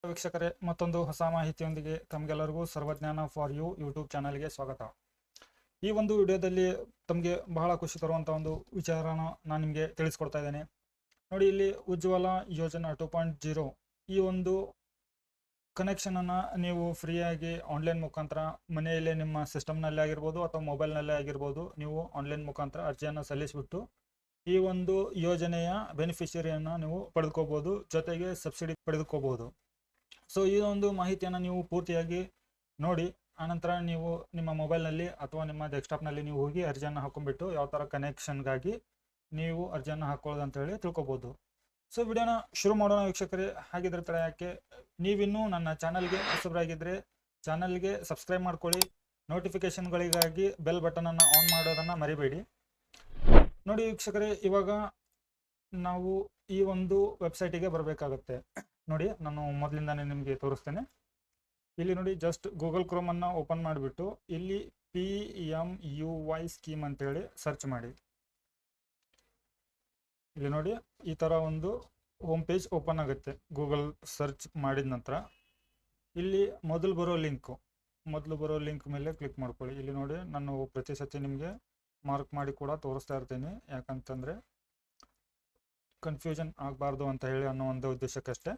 ವೀಕ್ಷಕರೇ, ಮತ್ತೊಂದು ಹೊಸ ಮಾಹಿತಿಯೊಂದಿಗೆ ತಮಗೆಲ್ಲರಿಗೂ ಸರ್ವಜ್ಞಾನ ಫಾರ್ ಯು ಯೂಟ್ಯೂಬ್ ಚಾನಲ್ಗೆ ಸ್ವಾಗತ. ಈ ಒಂದು ವಿಡಿಯೋದಲ್ಲಿ ತಮಗೆ ಬಹಳ ಖುಷಿ ತರುವಂಥ ಒಂದು ವಿಚಾರನ ನಾನು ನಿಮಗೆ ತಿಳಿಸ್ಕೊಡ್ತಾ ಇದ್ದೇನೆ. ನೋಡಿ, ಇಲ್ಲಿ ಉಜ್ವಲ ಯೋಜನಾ 2.0 ಈ ಒಂದು ಕನೆಕ್ಷನನ್ನು ನೀವು ಫ್ರೀಯಾಗಿ ಆನ್ಲೈನ್ ಮುಖಾಂತರ ಮನೆಯಲ್ಲೇ ನಿಮ್ಮ ಸಿಸ್ಟಮ್ನಲ್ಲೇ ಆಗಿರ್ಬೋದು ಅಥವಾ ಮೊಬೈಲ್ನಲ್ಲೇ ಆಗಿರ್ಬೋದು, ನೀವು ಆನ್ಲೈನ್ ಮುಖಾಂತರ ಅರ್ಜಿಯನ್ನು ಸಲ್ಲಿಸಿಬಿಟ್ಟು ಈ ಒಂದು ಯೋಜನೆಯ ಬೆನಿಫಿಷರಿಯನ್ನು ನೀವು ಪಡೆದುಕೋಬೋದು, ಜೊತೆಗೆ ಸಬ್ಸಿಡಿ ಪಡೆದುಕೋಬೋದು. ಸೊ ಈ ಒಂದು ಮಾಹಿತಿಯನ್ನು ನೀವು ಪೂರ್ತಿಯಾಗಿ ನೋಡಿ ಆನಂತರ ನೀವು ನಿಮ್ಮ ಮೊಬೈಲ್ನಲ್ಲಿ ಅಥವಾ ನಿಮ್ಮ ಡೆಸ್ಕ್ಟಾಪ್ನಲ್ಲಿ ನೀವು ಹೋಗಿ ಅರ್ಜಿಯನ್ನು ಹಾಕೊಂಡ್ಬಿಟ್ಟು ಯಾವ ಥರ ಕನೆಕ್ಷನ್ಗಾಗಿ ನೀವು ಅರ್ಜಿಯನ್ನು ಹಾಕೊಳ್ಳೋದು ಅಂತ ಹೇಳಿ ತಿಳ್ಕೊಬೋದು. ಸೊ ವಿಡಿಯೋನ ಶುರು ಮಾಡೋಣ ವೀಕ್ಷಕರೇ. ಹಾಗಿದ್ರೆ ತಡ ಯಾಕೆ, ನೀವಿನ್ನೂ ನನ್ನ ಚಾನಲ್ಗೆ ಹೊಸಬರಾಗಿದ್ದರೆ ಚಾನಲ್ಗೆ ಸಬ್ಸ್ಕ್ರೈಬ್ ಮಾಡ್ಕೊಳ್ಳಿ, ನೋಟಿಫಿಕೇಷನ್ಗಳಿಗಾಗಿ ಬೆಲ್ ಬಟನನ್ನು ಆನ್ ಮಾಡೋದನ್ನು ಮರಿಬೇಡಿ. ನೋಡಿ ವೀಕ್ಷಕರೇ, ಇವಾಗ ನಾವು ಈ ಒಂದು ವೆಬ್ಸೈಟಿಗೆ ಬರಬೇಕಾಗುತ್ತೆ. ನೋಡಿ, ನಾನು ಮೊದಲಿಂದಾನೇ ನಿಮಗೆ ತೋರಿಸ್ತೇನೆ. ಇಲ್ಲಿ ನೋಡಿ, ಜಸ್ಟ್ ಗೂಗಲ್ ಕ್ರೋಮನ್ನು ಓಪನ್ ಮಾಡಿಬಿಟ್ಟು ಇಲ್ಲಿ PMUY ಸ್ಕೀಮ್ ಅಂತೇಳಿ ಸರ್ಚ್ ಮಾಡಿ. ಇಲ್ಲಿ ನೋಡಿ, ಈ ಥರ ಒಂದು ಹೋಮ್ ಪೇಜ್ ಓಪನ್ ಆಗುತ್ತೆ. ಗೂಗಲ್ ಸರ್ಚ್ ಮಾಡಿದ ನಂತರ ಇಲ್ಲಿ ಮೊದಲು ಬರೋ ಲಿಂಕ್ ಮೇಲೆ ಕ್ಲಿಕ್ ಮಾಡ್ಕೊಳ್ಳಿ. ಇಲ್ಲಿ ನೋಡಿ, ನಾನು ಪ್ರತಿ ಸತಿ ನಿಮಗೆ ಮಾರ್ಕ್ ಮಾಡಿ ಕೂಡ ತೋರಿಸ್ತಾ ಇರ್ತೀನಿ, ಯಾಕಂತಂದರೆ ಕನ್ಫ್ಯೂಷನ್ ಆಗಬಾರ್ದು ಅಂತ ಹೇಳಿ ಅನ್ನೋ ಒಂದು ಉದ್ದೇಶಕ್ಕಷ್ಟೇ.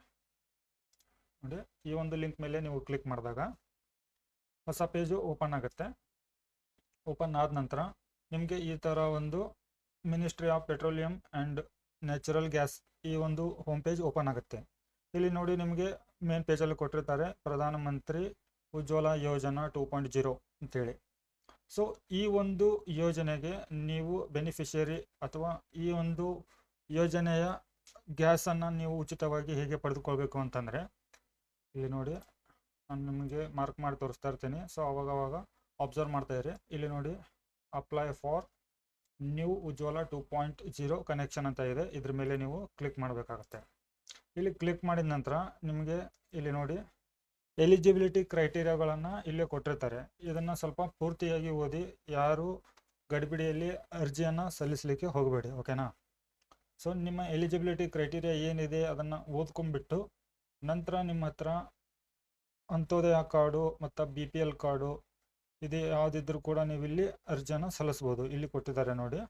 ನೋಡಿ, ಈ ಒಂದು ಲಿಂಕ್ ಮೇಲೆ ನೀವು ಕ್ಲಿಕ್ ಮಾಡಿದಾಗ ಹೊಸ ಪೇಜು ಓಪನ್ ಆಗುತ್ತೆ. ಓಪನ್ ಆದ ನಂತರ ನಿಮಗೆ ಈ ಥರ ಒಂದು ministry of petroleum and natural gas ಈ ಒಂದು ಹೋಮ್ ಪೇಜ್ ಓಪನ್ ಆಗುತ್ತೆ. ಇಲ್ಲಿ ನೋಡಿ, ನಿಮಗೆ ಮೇನ್ ಪೇಜಲ್ಲಿ ಕೊಟ್ಟಿರ್ತಾರೆ ಪ್ರಧಾನ ಮಂತ್ರಿ ಉಜ್ವಲ ಯೋಜನಾ 2.0 ಅಂತೇಳಿ. ಸೊ ಈ ಒಂದು ಯೋಜನೆಗೆ ನೀವು ಬೆನಿಫಿಷಿಯರಿ ಅಥವಾ ಈ ಒಂದು ಯೋಜನೆಯ ಗ್ಯಾಸನ್ನು ನೀವು ಉಚಿತವಾಗಿ ಹೇಗೆ ಪಡೆದುಕೊಳ್ಬೇಕು ಅಂತಂದರೆ, ಇಲ್ಲಿ ನೋಡಿ, ನಾನು ನಿಮಗೆ ಮಾರ್ಕ್ ಮಾಡಿ ತೋರಿಸ್ತಾ ಇರ್ತೀನಿ. ಸೊ ಅವಾಗವಾಗ ಅಬ್ಸರ್ವ್ ಮಾಡ್ತಾ ಇರಿ. ಇಲ್ಲಿ ನೋಡಿ, apply for new Ujjwala 2.0 connection ಅಂತ ಇದೆ. ಇದ್ರ ಮೇಲೆ ನೀವು ಕ್ಲಿಕ್ ಮಾಡಬೇಕಾಗತ್ತೆ. ಇಲ್ಲಿ ಕ್ಲಿಕ್ ಮಾಡಿದ ನಂತರ ನಿಮಗೆ ಇಲ್ಲಿ ನೋಡಿ ಎಲಿಜಿಬಿಲಿಟಿ ಕ್ರೈಟೀರಿಯಾಗಳನ್ನು ಇಲ್ಲೇ ಕೊಟ್ಟಿರ್ತಾರೆ. ಇದನ್ನು ಸ್ವಲ್ಪ ಪೂರ್ತಿಯಾಗಿ ಓದಿ, ಯಾರು ಗಡಿಬಿಡಿಯಲ್ಲಿ ಅರ್ಜಿಯನ್ನು ಸಲ್ಲಿಸಲಿಕ್ಕೆ ಹೋಗಬೇಡಿ, ಓಕೆನಾ. ಸೊ ನಿಮ್ಮ ಎಲಿಜಿಬಿಲಿಟಿ ಕ್ರೈಟೀರಿಯಾ ಏನಿದೆ ಅದನ್ನು ಓದ್ಕೊಂಡ್ಬಿಟ್ಟು ನಂತರ ನಿಮ್ಮ ಹತ್ರ ಅಂತ್ಯೋದಯ ಕಾರ್ಡು ಮತ್ತು BPL ಕಾರ್ಡು ಇದು ಯಾವುದಿದ್ರೂ ಕೂಡ ನೀವು ಇಲ್ಲಿ ಅರ್ಜಿಯನ್ನು ಸಲ್ಲಿಸ್ಬೋದು. ಇಲ್ಲಿ ಕೊಟ್ಟಿದ್ದಾರೆ ನೋಡಿ,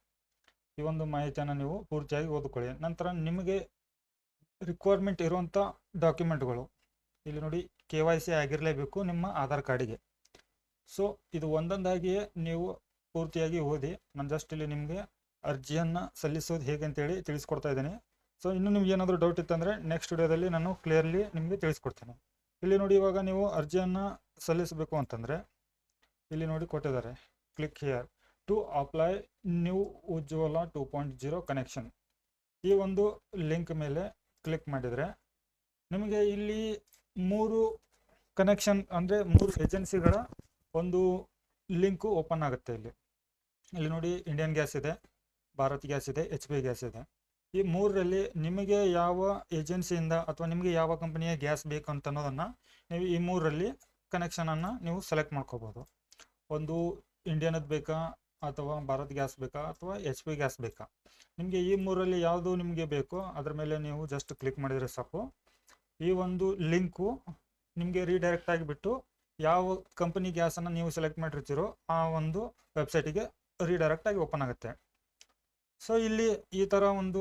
ಈ ಒಂದು ಮಾಹಿತಿಯನ್ನು ನೀವು ಪೂರ್ತಿಯಾಗಿ ಓದ್ಕೊಳ್ಳಿ. ನಂತರ ನಿಮಗೆ ರಿಕ್ವೈರ್ಮೆಂಟ್ ಇರುವಂಥ ಡಾಕ್ಯುಮೆಂಟ್ಗಳು ಇಲ್ಲಿ ನೋಡಿ, KYC ಆಗಿರಲೇಬೇಕು ನಿಮ್ಮ ಆಧಾರ್ ಕಾರ್ಡಿಗೆ. ಸೊ ಇದು ಒಂದೊಂದಾಗಿಯೇ ನೀವು ಪೂರ್ತಿಯಾಗಿ ಓದಿ. ನಾನು ಜಸ್ಟ್ ಇಲ್ಲಿ ನಿಮಗೆ ಅರ್ಜಿಯನ್ನು ಸಲ್ಲಿಸೋದು ಹೇಗೆ ಅಂತೇಳಿ ತಿಳಿಸ್ಕೊಡ್ತಾ ಇದ್ದೀನಿ. ಸೊ ಇನ್ನೂ ನಿಮ್ಗೆ ಏನಾದರೂ ಡೌಟ್ ಇತ್ತಂದರೆ ನೆಕ್ಸ್ಟ್ ವಿಡಿಯೋದಲ್ಲಿ ನಾನು ಕ್ಲಿಯರ್ಲಿ ನಿಮಗೆ ತಿಳಿಸ್ಕೊಡ್ತೀನಿ. ಇಲ್ಲಿ ನೋಡಿ, ಇವಾಗ ನೀವು ಅರ್ಜಿಯನ್ನು ಸಲ್ಲಿಸಬೇಕು ಅಂತಂದರೆ ಇಲ್ಲಿ ನೋಡಿ ಕೊಟ್ಟಿದ್ದಾರೆ, click here to apply new Ujjwala 2.0 connection. ಈ ಒಂದು ಲಿಂಕ್ ಮೇಲೆ ಕ್ಲಿಕ್ ಮಾಡಿದರೆ ನಿಮಗೆ ಇಲ್ಲಿ 3 ಕನೆಕ್ಷನ್ ಅಂದರೆ 3 ಏಜೆನ್ಸಿಗಳ ಒಂದು ಲಿಂಕು ಓಪನ್ ಆಗುತ್ತೆ. ಇಲ್ಲಿ ನೋಡಿ, ಇಂಡಿಯನ್ ಗ್ಯಾಸ್ ಇದೆ, ಭಾರತ್ ಗ್ಯಾಸ್ ಇದೆ, HP ಗ್ಯಾಸ್ ಇದೆ. ಈ 3ರಲ್ಲಿ ನಿಮಗೆ ಯಾವ ಏಜೆನ್ಸಿಯಿಂದ ಅಥವಾ ನಿಮಗೆ ಯಾವ ಕಂಪನಿಯ ಗ್ಯಾಸ್ ಬೇಕು ಅಂತ ಅನ್ನೋದನ್ನು ನೀವು ಈ 3ರಲ್ಲಿ ಕನೆಕ್ಷನನ್ನು ನೀವು ಸೆಲೆಕ್ಟ್ ಮಾಡ್ಕೋಬೋದು. ಒಂದು ಇಂಡಿಯನದ್ದು ಬೇಕಾ ಅಥವಾ ಭಾರತ್ ಗ್ಯಾಸ್ ಬೇಕಾ ಅಥವಾ HP ಗ್ಯಾಸ್ ಬೇಕಾ, ನಿಮಗೆ ಈ 3ರಲ್ಲಿ ಯಾವುದು ನಿಮಗೆ ಬೇಕೋ ಅದ್ರ ಮೇಲೆ ನೀವು ಜಸ್ಟ್ ಕ್ಲಿಕ್ ಮಾಡಿದರೆ ಸಾಕು. ಈ ಒಂದು ಲಿಂಕು ನಿಮಗೆ ರೀಡೈರೆಕ್ಟ್ ಆಗಿಬಿಟ್ಟು ಯಾವ ಕಂಪನಿ ಗ್ಯಾಸನ್ನು ನೀವು ಸೆಲೆಕ್ಟ್ ಮಾಡಿರ್ತೀರೋ ಆ ಒಂದು ವೆಬ್ಸೈಟಿಗೆ ರೀಡೈರೆಕ್ಟ್ ಆಗಿ ಓಪನ್ ಆಗುತ್ತೆ. ಸೊ ಇಲ್ಲಿ ಈ ಥರ ಒಂದು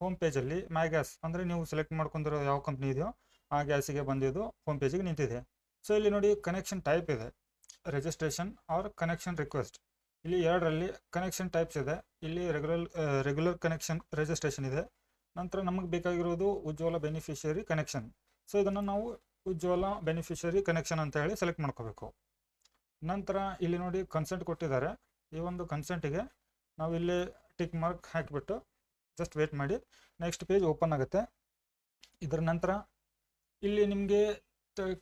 ಹೋಮ್ ಪೇಜಲ್ಲಿ ಮೈ ಗ್ಯಾಸ್ ಅಂದರೆ ನೀವು ಸೆಲೆಕ್ಟ್ ಮಾಡ್ಕೊಂಡಿರೋ ಯಾವ ಕಂಪ್ನಿ ಇದೆಯೋ ಆ ಗ್ಯಾಸಿಗೆ ಬಂದಿದ್ದು ಹೋಮ್ ಪೇಜಿಗೆ ನಿಂತಿದೆ. ಸೊ ಇಲ್ಲಿ ನೋಡಿ, ಕನೆಕ್ಷನ್ ಟೈಪ್ ಇದೆ, ರಿಜಿಸ್ಟ್ರೇಷನ್ ಆರ್ ಕನೆಕ್ಷನ್ ರಿಕ್ವೆಸ್ಟ್. ಇಲ್ಲಿ 2ರಲ್ಲಿ ಕನೆಕ್ಷನ್ ಟೈಪ್ಸ್ ಇದೆ. ಇಲ್ಲಿ ರೆಗ್ಯುಲರ್ ಕನೆಕ್ಷನ್ ರಿಜಿಸ್ಟ್ರೇಷನ್ ಇದೆ. ನಂತರ ನಮಗೆ ಬೇಕಾಗಿರೋದು ಉಜ್ವಲ ಬೆನಿಫಿಷಿಯರಿ ಕನೆಕ್ಷನ್. ಸೊ ಇದನ್ನು ನಾವು ಉಜ್ವಲ ಬೆನಿಫಿಷಿಯರಿ ಕನೆಕ್ಷನ್ ಅಂತ ಹೇಳಿ ಸೆಲೆಕ್ಟ್ ಮಾಡ್ಕೋಬೇಕು. ನಂತರ ಇಲ್ಲಿ ನೋಡಿ ಕನ್ಸೆಂಟ್ ಕೊಟ್ಟಿದ್ದಾರೆ. ಈ ಒಂದು ಕನ್ಸೆಂಟಿಗೆ ನಾವು ಇಲ್ಲಿ ಟಿಕ್ ಮಾರ್ಕ್ ಹಾಕಿಬಿಟ್ಟು ಜಸ್ಟ್ ವೇಟ್ ಮಾಡಿ, ನೆಕ್ಸ್ಟ್ ಪೇಜ್ ಓಪನ್ ಆಗುತ್ತೆ. ಇದರ ನಂತರ ಇಲ್ಲಿ ನಿಮಗೆ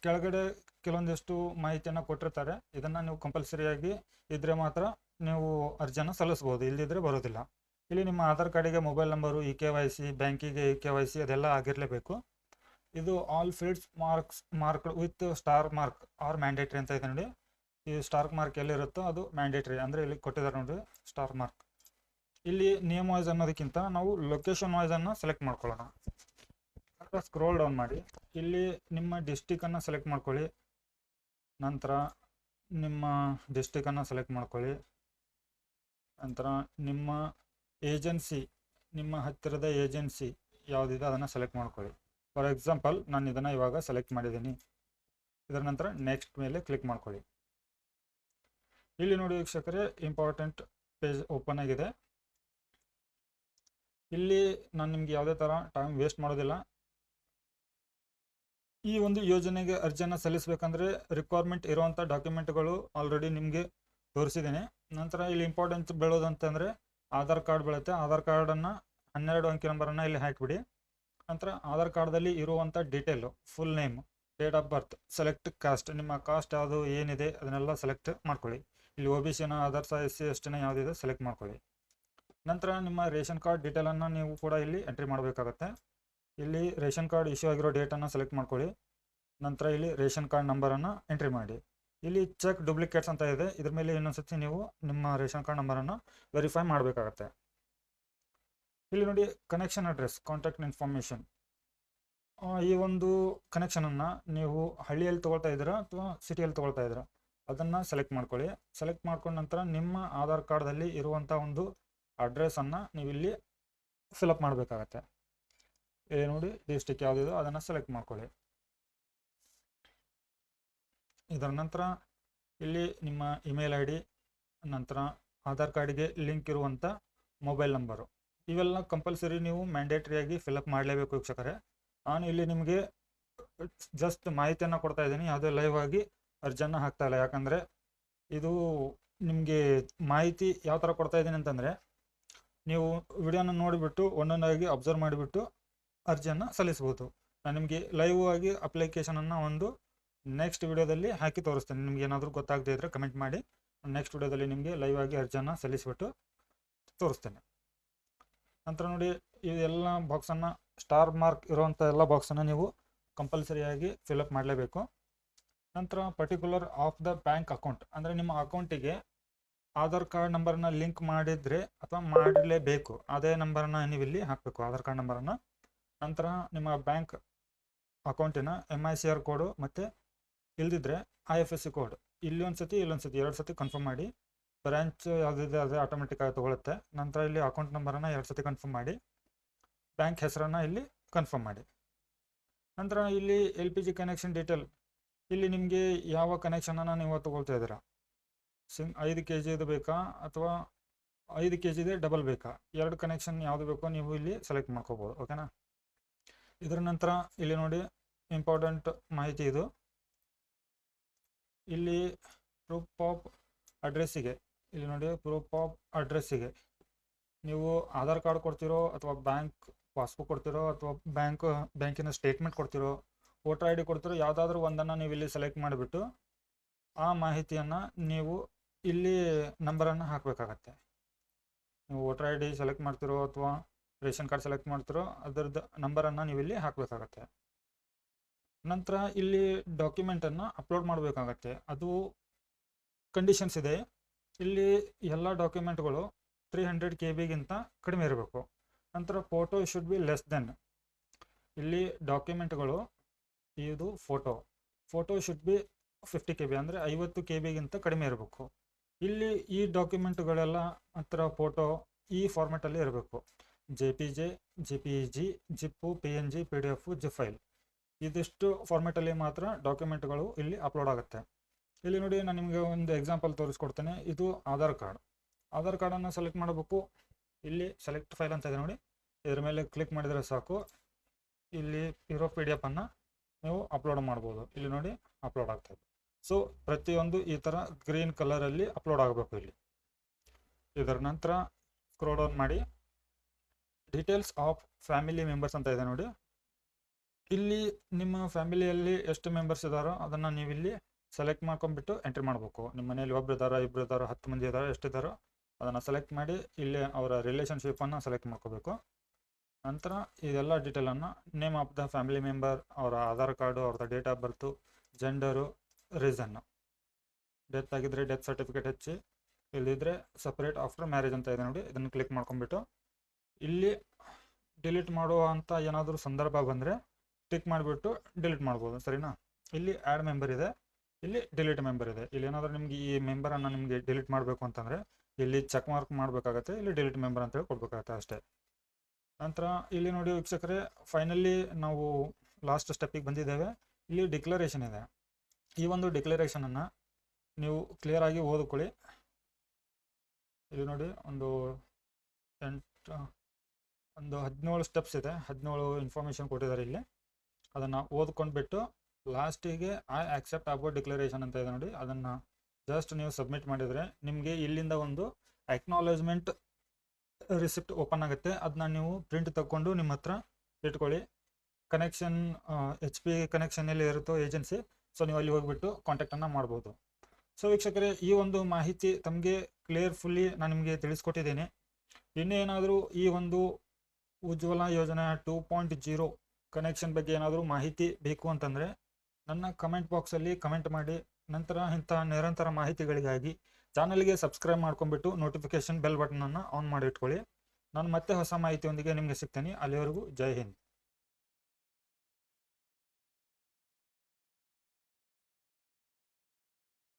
ಕೆಳಗಡೆ ಕೆಲವೊಂದಿಷ್ಟು ಮಾಹಿತಿಯನ್ನು ಕೊಟ್ಟಿರ್ತಾರೆ. ಇದನ್ನು ನೀವು ಕಂಪಲ್ಸರಿಯಾಗಿ ಇದ್ದರೆ ಮಾತ್ರ ನೀವು ಅರ್ಜಿಯನ್ನು ಸಲ್ಲಿಸ್ಬೋದು, ಇಲ್ಲದಿದ್ದರೆ ಬರೋದಿಲ್ಲ. ಇಲ್ಲಿ ನಿಮ್ಮ ಆಧಾರ್ ಕಾರ್ಡಿಗೆ ಮೊಬೈಲ್ ನಂಬರು, KYC, ಬ್ಯಾಂಕಿಗೆ KYC ಅದೆಲ್ಲ ಆಗಿರಲೇಬೇಕು. ಇದು all fields mark with star mark R mandatory ಅಂತ ಇದೆ ನೋಡಿ. ಈ ಸ್ಟಾರ್ ಮಾರ್ಕ್ ಎಲ್ಲಿರುತ್ತೋ ಅದು ಮ್ಯಾಂಡೇಟ್ರಿ, ಅಂದರೆ ಇಲ್ಲಿ ಕೊಟ್ಟಿದ್ದಾರೆ ನೋಡಿ ಸ್ಟಾರ್ ಮಾರ್ಕ್. ಇಲ್ಲಿ ನೇಮ್ ವಾಯ್ಸ್ ಅನ್ನೋದಕ್ಕಿಂತ ನಾವು ಲೊಕೇಶನ್ ವಾಯ್ಸನ್ನು ಸೆಲೆಕ್ಟ್ ಮಾಡ್ಕೊಳ್ಳೋಣ. ನಂತರ ಸ್ಕ್ರೋಲ್ ಡೌನ್ ಮಾಡಿ ಇಲ್ಲಿ ನಿಮ್ಮ ಡಿಸ್ಟಿಕನ್ನು ಸೆಲೆಕ್ಟ್ ಮಾಡ್ಕೊಳ್ಳಿ. ನಂತರ ನಿಮ್ಮ ಡಿಸ್ಟಿಕನ್ನು ಸೆಲೆಕ್ಟ್ ಮಾಡ್ಕೊಳ್ಳಿ. ನಂತರ ನಿಮ್ಮ ಏಜೆನ್ಸಿ, ನಿಮ್ಮ ಹತ್ತಿರದ ಏಜೆನ್ಸಿ ಯಾವುದಿದೆ ಅದನ್ನು ಸೆಲೆಕ್ಟ್ ಮಾಡ್ಕೊಳ್ಳಿ. ಫಾರ್ ಎಕ್ಸಾಂಪಲ್ ನಾನು ಇದನ್ನು ಇವಾಗ ಸೆಲೆಕ್ಟ್ ಮಾಡಿದ್ದೀನಿ. ಇದರ ನಂತರ ನೆಕ್ಸ್ಟ್ ಮೇಲೆ ಕ್ಲಿಕ್ ಮಾಡ್ಕೊಳ್ಳಿ. ಇಲ್ಲಿ ನೋಡಿ ವೀಕ್ಷಕರೇ, ಇಂಪಾರ್ಟೆಂಟ್ ಪೇಜ್ ಓಪನ್ ಆಗಿದೆ. ಇಲ್ಲಿ ನಾನು ನಿಮಗೆ ಯಾವುದೇ ಥರ ಟೈಮ್ ವೇಸ್ಟ್ ಮಾಡೋದಿಲ್ಲ. ಈ ಒಂದು ಯೋಜನೆಗೆ ಅರ್ಜಿಯನ್ನು ಸಲ್ಲಿಸಬೇಕಂದ್ರೆ ರಿಕ್ವೈರ್ಮೆಂಟ್ ಇರುವಂಥ ಡಾಕ್ಯುಮೆಂಟ್ಗಳು ಆಲ್ರೆಡಿ ನಿಮಗೆ ತೋರಿಸಿದ್ದೀನಿ. ನಂತರ ಇಲ್ಲಿ ಇಂಪಾರ್ಟೆನ್ಸ್ ಬೀಳೋದಂತಂದರೆ ಆಧಾರ್ ಕಾರ್ಡ್ ಬೀಳುತ್ತೆ. ಆಧಾರ್ ಕಾರ್ಡನ್ನು 12 ಅಂಕಿ ನಂಬರನ್ನು ಇಲ್ಲಿ ಹಾಕಿಬಿಡಿ. ನಂತರ ಆಧಾರ್ ಕಾರ್ಡ್ದಲ್ಲಿ ಇರುವಂಥ detail, full name, date of birth, select cost, ನಿಮ್ಮ ಕಾಸ್ಟ್ ಯಾವುದು ಏನಿದೆ ಅದನ್ನೆಲ್ಲ ಸೆಲೆಕ್ಟ್ ಮಾಡ್ಕೊಳ್ಳಿ. ಇಲ್ಲಿ OBCನ, ಅದರ್ಸ, SC STನ ಯಾವುದಿದೆ ಸೆಲೆಕ್ಟ್ ಮಾಡ್ಕೊಳ್ಳಿ. ನಂತರ ನಿಮ್ಮ ರೇಷನ್ ಕಾರ್ಡ್ ಡೀಟೇಲನ್ನು ನೀವು ಕೂಡ ಇಲ್ಲಿ ಎಂಟ್ರಿ ಮಾಡಬೇಕಾಗತ್ತೆ. ಇಲ್ಲಿ ರೇಷನ್ ಕಾರ್ಡ್ ಇಶ್ಯೂ ಆಗಿರೋ ಡೇಟನ್ನು ಸೆಲೆಕ್ಟ್ ಮಾಡ್ಕೊಳ್ಳಿ. ನಂತರ ಇಲ್ಲಿ ರೇಷನ್ ಕಾರ್ಡ್ ನಂಬರನ್ನು ಎಂಟ್ರಿ ಮಾಡಿ. ಇಲ್ಲಿ ಚೆಕ್ ಡೂಪ್ಲಿಕೇಟ್ಸ್ ಅಂತ ಇದೆ, ಇದ್ರ ಮೇಲೆ ಇನ್ನೊಂದ್ಸತಿ ನೀವು ನಿಮ್ಮ ರೇಷನ್ ಕಾರ್ಡ್ ನಂಬರನ್ನು ವೆರಿಫೈ ಮಾಡಬೇಕಾಗತ್ತೆ. ಇಲ್ಲಿ ನೋಡಿ ಕನೆಕ್ಷನ್ ಅಡ್ರೆಸ್, ಕಾಂಟ್ಯಾಕ್ಟ್ ಇನ್ಫಾರ್ಮೇಷನ್. ಈ ಒಂದು ಕನೆಕ್ಷನನ್ನು ನೀವು ಹಳ್ಳಿಯಲ್ಲಿ ತೊಗೊಳ್ತಾ ಇದ್ದೀರಾ ಅಥವಾ ಸಿಟಿಯಲ್ಲಿ ತೊಗೊಳ್ತಾ ಇದ್ದೀರಾ ಅದನ್ನು ಸೆಲೆಕ್ಟ್ ಮಾಡ್ಕೊಳ್ಳಿ. ಸೆಲೆಕ್ಟ್ ಮಾಡ್ಕೊಂಡ ನಂತರ ನಿಮ್ಮ ಆಧಾರ್ ಕಾರ್ಡ್ದಲ್ಲಿ ಇರುವಂಥ ಒಂದು ಅಡ್ರೆಸ್ಸನ್ನು ನೀವು ಇಲ್ಲಿ ಫಿಲಪ್ ಮಾಡಬೇಕಾಗತ್ತೆ. ನೋಡಿ ಡಿಸ್ಟಿಕ್ ಯಾವುದಿದೆ ಅದನ್ನು ಸೆಲೆಕ್ಟ್ ಮಾಡ್ಕೊಳ್ಳಿ. ಇದರ ನಂತರ ಇಲ್ಲಿ ನಿಮ್ಮ ಇಮೇಲ್ ID, ನಂತರ ಆಧಾರ್ ಕಾರ್ಡಿಗೆ ಲಿಂಕ್ ಇರುವಂಥ ಮೊಬೈಲ್ ನಂಬರು, ಇವೆಲ್ಲ ಕಂಪಲ್ಸರಿ ನೀವು ಮ್ಯಾಂಡೇಟ್ರಿಯಾಗಿ ಫಿಲಪ್ ಮಾಡಲೇಬೇಕು ವೀಕ್ಷಕರೇ. ನಾನು ಇಲ್ಲಿ ನಿಮಗೆ ಜಸ್ಟ್ ಮಾಹಿತಿಯನ್ನು ಕೊಡ್ತಾ ಇದ್ದೀನಿ, ಯಾವುದೇ ಲೈವ್ ಆಗಿ ಅರ್ಜಿಯನ್ನು ಹಾಕ್ತಾ ಇಲ್ಲ. ಯಾಕಂದರೆ ಇದು ನಿಮಗೆ ಮಾಹಿತಿ ಯಾವ ಥರ ಕೊಡ್ತಾ ಇದ್ದೀನಿ ಅಂತಂದರೆ, ನೀವು ವಿಡಿಯೋನ ನೋಡಿಬಿಟ್ಟು ಒಂದೊಂದಾಗಿ ಅಬ್ಸರ್ವ್ ಮಾಡಿಬಿಟ್ಟು ಅರ್ಜಿಯನ್ನು ಸಲ್ಲಿಸ್ಬೋದು. ನಾನು ನಿಮಗೆ ಲೈವ್ ಆಗಿ ಅಪ್ಲಿಕೇಶನನ್ನು ಒಂದು ನೆಕ್ಸ್ಟ್ ವಿಡಿಯೋದಲ್ಲಿ ಹಾಕಿ ತೋರಿಸ್ತೇನೆ. ನಿಮ್ಗೆ ಏನಾದರೂ ಗೊತ್ತಾಗದೇ ಇದ್ದರೆ ಕಮೆಂಟ್ ಮಾಡಿ, ನೆಕ್ಸ್ಟ್ ವಿಡಿಯೋದಲ್ಲಿ ನಿಮಗೆ ಲೈವ್ ಆಗಿ ಅರ್ಜಿಯನ್ನು ಸಲ್ಲಿಸಿಬಿಟ್ಟು ತೋರಿಸ್ತೇನೆ. ನಂತರ ನೋಡಿ ಇದೆಲ್ಲ ಬಾಕ್ಸನ್ನು, ಸ್ಟಾರ್ ಮಾರ್ಕ್ ಇರುವಂಥ ಎಲ್ಲ ಬಾಕ್ಸನ್ನು ನೀವು ಕಂಪಲ್ಸರಿಯಾಗಿ ಫಿಲಪ್ ಮಾಡಲೇಬೇಕು. ನಂತರ particular of the bank account, ಅಂದರೆ ನಿಮ್ಮ ಅಕೌಂಟಿಗೆ ಆಧಾರ್ ಕಾರ್ಡ್ ನಂಬರನ್ನ ಲಿಂಕ್ ಮಾಡಿದರೆ ಅಥವಾ ಮಾಡಲೇಬೇಕು, ಅದೇ ನಂಬರನ್ನು ನೀವು ಇಲ್ಲಿ ಹಾಕಬೇಕು, ಆಧಾರ್ ಕಾರ್ಡ್ ನಂಬರನ್ನು. ನಂತರ ನಿಮ್ಮ ಬ್ಯಾಂಕ್ ಅಕೌಂಟಿನ MICR ಕೋಡು ಮತ್ತು ಇಲ್ದಿದ್ರೆ IFSC ಕೋಡ್, ಇಲ್ಲೊಂದು ಸತಿ ಇಲ್ಲೊಂದು ಸತಿ 2 ಸತಿ ಕನ್ಫರ್ಮ್ ಮಾಡಿ. ಬ್ರಾಂಚ್ ಯಾವುದಿದೆ ಅದೇ ಆಟೋಮೆಟಿಕ್ ಆಗಿ ತೊಗೊಳುತ್ತೆ. ನಂತರ ಇಲ್ಲಿ ಅಕೌಂಟ್ ನಂಬರನ್ನು 2 ಸತಿ ಕನ್ಫರ್ಮ್ ಮಾಡಿ, ಬ್ಯಾಂಕ್ ಹೆಸರನ್ನು ಇಲ್ಲಿ ಕನ್ಫರ್ಮ್ ಮಾಡಿ. ನಂತರ ಇಲ್ಲಿ LPG ಕನೆಕ್ಷನ್ ಡೀಟೇಲ್, ಇಲ್ಲಿ ನಿಮಗೆ ಯಾವ ಕನೆಕ್ಷನನ್ನು ನೀವು ತೊಗೊಳ್ತಾ ಇದ್ದೀರಾ, 5 kg ಬೇಕಾ ಅಥವಾ 5 kg ಡಬಲ್ ಬೇಕಾ, 2 ಕನೆಕ್ಷನ್ ಯಾವುದು ಬೇಕೋ ನೀವು ಇಲ್ಲಿ ಸೆಲೆಕ್ಟ್ ಮಾಡ್ಕೋಬೋದು. ಓಕೆನಾ. ಇದರ ನಂತರ ಇಲ್ಲಿ ನೋಡಿ ಇಂಪಾರ್ಟೆಂಟ್ ಮಾಹಿತಿ ಇದು. ಇಲ್ಲಿ ಪ್ರೂಫ್ ಆಫ್ ಅಡ್ರೆಸ್ಸಿಗೆ, ಇಲ್ಲಿ ನೋಡಿ ಪ್ರೂಫ್ ಆಫ್ ಅಡ್ರೆಸ್ಸಿಗೆ ನೀವು ಆಧಾರ್ ಕಾರ್ಡ್ ಕೊಡ್ತಿರೋ ಅಥವಾ ಬ್ಯಾಂಕ್ ಪಾಸ್ಬುಕ್ ಕೊಡ್ತಿರೋ ಅಥವಾ ಬ್ಯಾಂಕಿನ ಸ್ಟೇಟ್ಮೆಂಟ್ ಕೊಡ್ತಿರೋ, ವೋಟರ್ ID ಕೊಡ್ತಿರೋ, ಯಾವುದಾದ್ರೂ ಒಂದನ್ನು ನೀವು ಇಲ್ಲಿ ಸೆಲೆಕ್ಟ್ ಮಾಡಿಬಿಟ್ಟು ಆ ಮಾಹಿತಿಯನ್ನು ನೀವು ಇಲ್ಲಿ ನಂಬರನ್ನು ಹಾಕಬೇಕಾಗತ್ತೆ. ನೀವು ವೋಟರ್ ID ಸೆಲೆಕ್ಟ್ ಮಾಡ್ತಿರೋ ಅಥವಾ ರೇಷನ್ ಕಾರ್ಡ್ ಸೆಲೆಕ್ಟ್ ಮಾಡ್ತಿರೋ ಅದರದ್ದು ನಂಬರನ್ನು ನೀವು ಇಲ್ಲಿ ಹಾಕಬೇಕಾಗತ್ತೆ. ನಂತರ ಇಲ್ಲಿ ಡಾಕ್ಯುಮೆಂಟನ್ನು ಅಪ್ಲೋಡ್ ಮಾಡಬೇಕಾಗತ್ತೆ. ಅದು ಕಂಡೀಷನ್ಸ್ ಇದೆ. ಇಲ್ಲಿ ಎಲ್ಲ ಡಾಕ್ಯುಮೆಂಟ್ಗಳು 300 KB ಕಡಿಮೆ ಇರಬೇಕು. ನಂತರ photo should be less than, ಇಲ್ಲಿ ಡಾಕ್ಯುಮೆಂಟ್ಗಳು ಇದು ಫೋಟೋ ಶುಡ್ ಬಿ 50 KB, ಅಂದರೆ 50 KB ಕಡಿಮೆ ಇರಬೇಕು. ಇಲ್ಲಿ ಈ ಡಾಕ್ಯುಮೆಂಟ್ಗಳೆಲ್ಲ ಹತ್ರ ಫೋಟೋ ಈ ಫಾರ್ಮೆಟಲ್ಲಿ ಇರಬೇಕು. JPG, JPEG, ZIP, PNG, PDF, ZIP file, ಇದಿಷ್ಟು ಫಾರ್ಮೆಟಲ್ಲಿ ಮಾತ್ರ ಡಾಕ್ಯುಮೆಂಟ್ಗಳು ಇಲ್ಲಿ ಅಪ್ಲೋಡ್ ಆಗುತ್ತೆ. ಇಲ್ಲಿ ನೋಡಿ ನಾನು ನಿಮಗೆ ಒಂದು ಎಕ್ಸಾಂಪಲ್ ತೋರಿಸ್ಕೊಡ್ತೇನೆ. ಇದು ಆಧಾರ್ ಕಾರ್ಡನ್ನು ಸೆಲೆಕ್ಟ್ ಮಾಡಬೇಕು. ಇಲ್ಲಿ ಸೆಲೆಕ್ಟ್ ಫೈಲ್ ಅಂತ ಇದೆ ನೋಡಿ, ಇದರ ಮೇಲೆ ಕ್ಲಿಕ್ ಮಾಡಿದರೆ ಸಾಕು, ಇಲ್ಲಿ ಇರೋ PDF ಅನ್ನು ನೀವು ಅಪ್ಲೋಡ್ ಮಾಡ್ಬೋದು. ಇಲ್ಲಿ ನೋಡಿ ಅಪ್ಲೋಡ್ ಆಗ್ತಾಯಿದೆ. ಸೊ ಪ್ರತಿಯೊಂದು ಈ ಥರ ಗ್ರೀನ್ ಕಲರಲ್ಲಿ ಅಪ್ಲೋಡ್ ಆಗಬೇಕು ಇಲ್ಲಿ. ಇದರ ನಂತರ ಸ್ಕ್ರೋಲ್ ಡೌನ್ ಮಾಡಿ, ಡೀಟೇಲ್ಸ್ ಆಫ್ ಫ್ಯಾಮಿಲಿ ಮೆಂಬರ್ಸ್ ಅಂತ ಇದೆ ನೋಡಿ. ಇಲ್ಲಿ ನಿಮ್ಮ ಫ್ಯಾಮಿಲಿಯಲ್ಲಿ ಎಷ್ಟು ಮೆಂಬರ್ಸ್ ಇದ್ದಾರೋ ಅದನ್ನು ನೀವು ಇಲ್ಲಿ ಸೆಲೆಕ್ಟ್ ಮಾಡ್ಕೊಂಡ್ಬಿಟ್ಟು ಎಂಟ್ರಿ ಮಾಡಬೇಕು. ನಿಮ್ಮ ಮನೇಲಿ 1 ಇದ್ದಾರೋ 2 ಇದ್ದಾರೋ 10 ಮಂದಿ ಇದ್ದಾರೋ ಎಷ್ಟಿದ್ದಾರೋ ಅದನ್ನು ಸೆಲೆಕ್ಟ್ ಮಾಡಿ ಇಲ್ಲಿ ಅವರ ರಿಲೇಷನ್ಶಿಪ್ಪನ್ನು ಸೆಲೆಕ್ಟ್ ಮಾಡ್ಕೋಬೇಕು. ನಂತರ ಇದೆಲ್ಲ ಡೀಟೇಲನ್ನು, name of the family member, ಅವರ ಆಧಾರ್ ಕಾರ್ಡು, ಅವ್ರದ್ದು ಡೇಟ್ ಆಫ್ ಬರ್ತು, ಜೆಂಡರು, ರೀಸನ್ನು, ಡೆತ್ ಆಗಿದ್ದರೆ ಡೆತ್ ಸರ್ಟಿಫಿಕೇಟ್ ಹಚ್ಚಿ, ಇಲ್ಲದಿದ್ದರೆ ಸಪ್ರೇಟ್ ಆಫ್ಟರ್ ಮ್ಯಾರೇಜ್ ಅಂತ ಇದೆ ನೋಡಿ, ಇದನ್ನು ಕ್ಲಿಕ್ ಮಾಡ್ಕೊಂಡ್ಬಿಟ್ಟು ಇಲ್ಲಿ ಡಿಲೀಟ್ ಮಾಡುವ ಅಂತ ಏನಾದರೂ ಸಂದರ್ಭ ಬಂದರೆ ಟಿಕ್ ಮಾಡಿಬಿಟ್ಟು ಡಿಲೀಟ್ ಮಾಡ್ಬೋದು, ಸರಿನಾ. ಇಲ್ಲಿ ಆ್ಯಡ್ ಮೆಂಬರ್ ಇದೆ, ಇಲ್ಲಿ ಡಿಲೀಟ್ ಮೆಂಬರ್ ಇದೆ. ಇಲ್ಲಿ ಏನಾದರೂ ನಿಮಗೆ ಈ ಮೆಂಬರನ್ನು ನಿಮಗೆ ಡಿಲೀಟ್ ಮಾಡಬೇಕು ಅಂತಂದರೆ ಇಲ್ಲಿ ಚೆಕ್ ಮಾರ್ಕ್ ಮಾಡಬೇಕಾಗತ್ತೆ, ಇಲ್ಲಿ ಡಿಲೀಟ್ ಮೆಂಬರ್ ಅಂತೇಳಿ ಕೊಡಬೇಕಾಗತ್ತೆ ಅಷ್ಟೇ. ನಂತರ ಇಲ್ಲಿ ನೋಡಿ ವೀಕ್ಷಕರೇ, ಫೈನಲಿ ನಾವು ಲಾಸ್ಟ್ ಸ್ಟೆಪ್ಪಿಗೆ ಬಂದಿದ್ದೇವೆ. ಇಲ್ಲಿ ಡಿಕ್ಲರೇಷನ್ ಇದೆ. ಈ ಒಂದು ಡಿಕ್ಲರೇಷನನ್ನು ನೀವು ಕ್ಲಿಯರಾಗಿ ಓದ್ಕೊಳ್ಳಿ. ಇಲ್ಲಿ ನೋಡಿ ಒಂದು 17 ಸ್ಟೆಪ್ಸ್ ಇದೆ, 17 ಇನ್ಫಾರ್ಮೇಷನ್ ಕೊಟ್ಟಿದ್ದಾರೆ ಇಲ್ಲಿ. ಅದನ್ನು ಓದ್ಕೊಂಡ್ಬಿಟ್ಟು ಲಾಸ್ಟಿಗೆ ಐ ಆಕ್ಸೆಪ್ಟ್ ಅಬೌಟ್ ಡಿಕ್ಲರೇಷನ್ ಅಂತ ಇದೆ ನೋಡಿ, ಅದನ್ನು ಜಸ್ಟ್ ನೀವು ಸಬ್ಮಿಟ್ ಮಾಡಿದರೆ ನಿಮಗೆ ಇಲ್ಲಿಂದ ಒಂದು ಅಕ್ನಾಲೇಜ್ಮೆಂಟ್ ರಿಸಿಪ್ಟ್ ಓಪನ್ ಆಗುತ್ತೆ. ಅದನ್ನ ನೀವು ಪ್ರಿಂಟ್ ತಗೊಂಡು ನಿಮ್ಮ ಹತ್ರ ಇಟ್ಕೊಳ್ಳಿ. ಕನೆಕ್ಷನ್ HP ಕನೆಕ್ಷನಲ್ಲಿ ಇರುತ್ತೋ ಏಜೆನ್ಸಿ, ಸೊ ನೀವು ಅಲ್ಲಿ ಹೋಗಿಬಿಟ್ಟು ಕಾಂಟ್ಯಾಕ್ಟನ್ನು ಮಾಡ್ಬೋದು. ಸೊ ವೀಕ್ಷಕರೇ, ಈ ಒಂದು ಮಾಹಿತಿ ತಮಗೆ ಕ್ಲಿಯರ್ಫುಲ್ಲಿ ನಾನು ನಿಮಗೆ ತಿಳಿಸ್ಕೊಟ್ಟಿದ್ದೀನಿ. ಇನ್ನೇನಾದರೂ ಈ ಒಂದು ಉಜ್ವಲ ಯೋಜನೆ 2.0 ಕನೆಕ್ಷನ್ ಬಗ್ಗೆ ಏನಾದರೂ ಮಾಹಿತಿ ಬೇಕು ಅಂತಂದರೆ ನನ್ನ ಕಮೆಂಟ್ ಬಾಕ್ಸಲ್ಲಿ ಕಮೆಂಟ್ ಮಾಡಿ. ನಂತರ ಇಂಥ ನಿರಂತರ ಮಾಹಿತಿಗಳಿಗಾಗಿ ಚಾನಲ್ಗೆ ಸಬ್ಸ್ಕ್ರೈಬ್ ಮಾಡ್ಕೊಂಡ್ಬಿಟ್ಟು ನೋಟಿಫಿಕೇಷನ್ ಬೆಲ್ ಬಟನನ್ನು ಆನ್ ಮಾಡಿ ಇಟ್ಕೊಳ್ಳಿ. ನಾನು ಮತ್ತೆ ಹೊಸ ಮಾಹಿತಿಯೊಂದಿಗೆ ನಿಮಗೆ ಸಿಗ್ತೀನಿ. ಅಲ್ಲಿವರೆಗೂ ಜೈ ಹಿಂದ್.